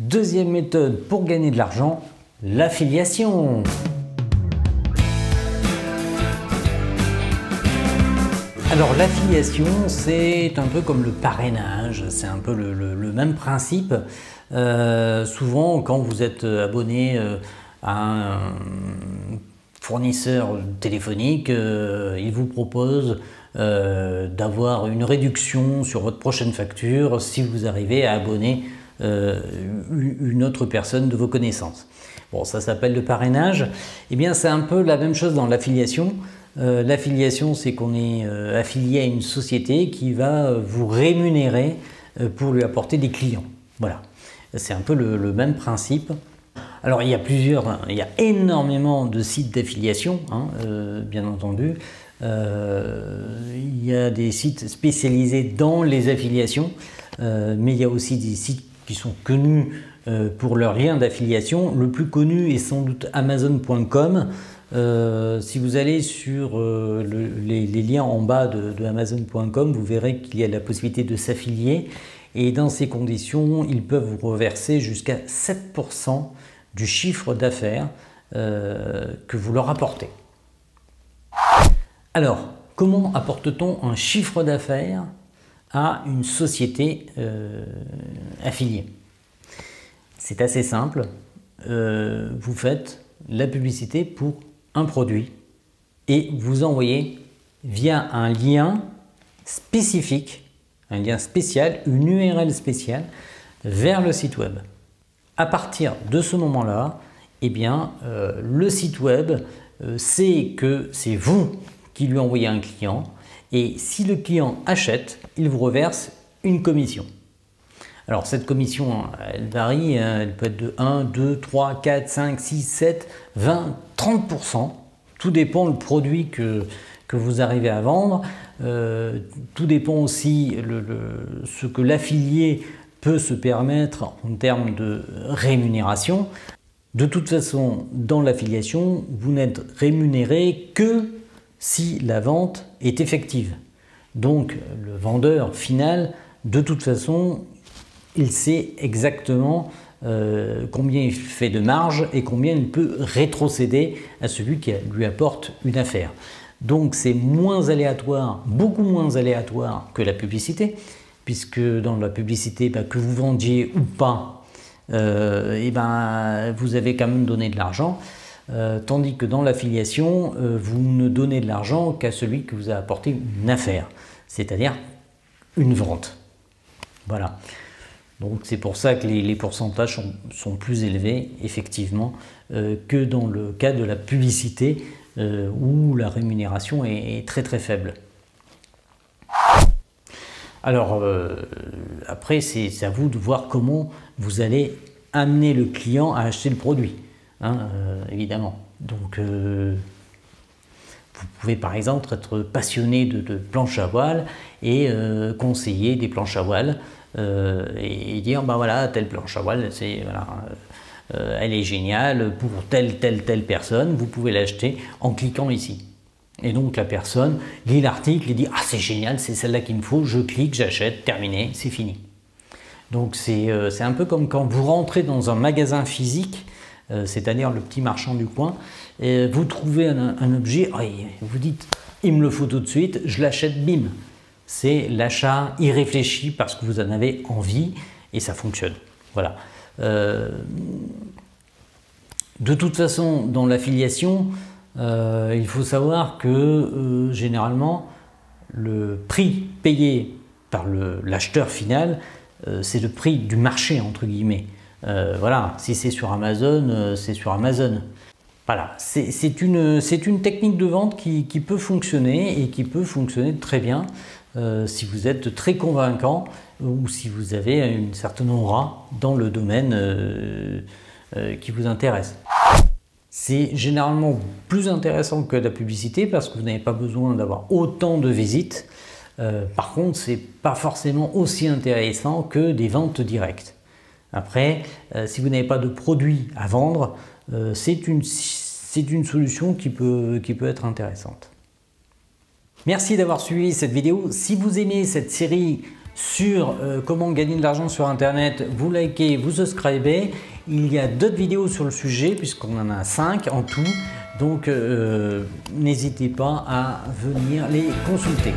Deuxième méthode pour gagner de l'argent, l'affiliation. Alors l'affiliation, c'est un peu comme le parrainage, c'est un peu le même principe. Souvent, quand vous êtes abonné à un fournisseur téléphonique, il vous propose d'avoir une réduction sur votre prochaine facture si vous arrivez à abonner une autre personne de vos connaissances. Bon, ça s'appelle le parrainage. Eh bien, c'est un peu la même chose dans l'affiliation. L'affiliation, c'est qu'on est affilié à une société qui va vous rémunérer pour lui apporter des clients. Voilà, c'est un peu le même principe. Alors il y a énormément de sites d'affiliation, hein, bien entendu. Il y a des sites spécialisés dans les affiliations, mais il y a aussi des sites qui sont connus pour leurs liens d'affiliation. Le plus connu est sans doute Amazon.com. Si vous allez sur les liens en bas de Amazon.com, vous verrez qu'il y a la possibilité de s'affilier et dans ces conditions, ils peuvent vous reverser jusqu'à 7% du chiffre d'affaires que vous leur apportez. Alors, comment apporte-t-on un chiffre d'affaires à une société affiliée? C'est assez simple. Vous faites la publicité pour un produit et vous envoyez via un lien spécifique, un lien spécial, une URL spéciale vers le site web. À partir de ce moment-là, eh bien, le site web sait que c'est vous qui lui envoyez un client et si le client achète, il vous reverse une commission. Alors cette commission, elle varie, elle peut être de 1, 2, 3, 4, 5, 6, 7, 20, 30%. Tout dépend du produit que vous arrivez à vendre. Tout dépend aussi ce que l'affilié peut se permettre en termes de rémunération. De toute façon, dans l'affiliation, vous n'êtes rémunéré que si la vente est effective. Donc le vendeur final, de toute façon, il sait exactement combien il fait de marge et combien il peut rétrocéder à celui qui lui apporte une affaire. Donc c'est moins aléatoire, beaucoup moins aléatoire que la publicité, puisque dans la publicité, que vous vendiez ou pas, vous avez quand même donné de l'argent, tandis que dans l'affiliation, vous ne donnez de l'argent qu'à celui qui vous a apporté une affaire, c'est-à-dire une vente. Voilà. Donc c'est pour ça que les pourcentages sont plus élevés, effectivement, que dans le cas de la publicité, où la rémunération est très très faible. Alors après, c'est à vous de voir comment vous allez amener le client à acheter le produit, hein, évidemment. Donc vous pouvez par exemple être passionné de planches à voile et conseiller des planches à voile et dire voilà, telle planche à voile, elle est géniale pour telle personne, vous pouvez l'acheter en cliquant ici. Et donc la personne lit l'article et dit ah c'est génial, c'est celle-là qu'il me faut, je clique, j'achète, terminé, c'est fini. Donc c'est un peu comme quand vous rentrez dans un magasin physique, c'est-à-dire le petit marchand du coin, et vous trouvez un objet, vous dites il me le faut tout de suite, je l'achète, bim. C'est l'achat irréfléchi parce que vous en avez envie et ça fonctionne. Voilà. De toute façon, dans l'affiliation, il faut savoir que généralement, le prix payé par l'acheteur final, c'est le prix du marché, entre guillemets. Voilà, si c'est sur Amazon, c'est sur Amazon. Voilà, c'est une technique de vente qui peut fonctionner et qui peut fonctionner très bien si vous êtes très convaincant ou si vous avez une certaine aura dans le domaine qui vous intéresse. C'est généralement plus intéressant que la publicité parce que vous n'avez pas besoin d'avoir autant de visites. Par contre, ce n'est pas forcément aussi intéressant que des ventes directes. Après, si vous n'avez pas de produit à vendre, c'est une solution qui peut être intéressante. Merci d'avoir suivi cette vidéo. Si vous aimez cette série sur comment gagner de l'argent sur internet, vous likez, vous subscribez. Il y a d'autres vidéos sur le sujet puisqu'on en a 5 en tout, donc n'hésitez pas à venir les consulter.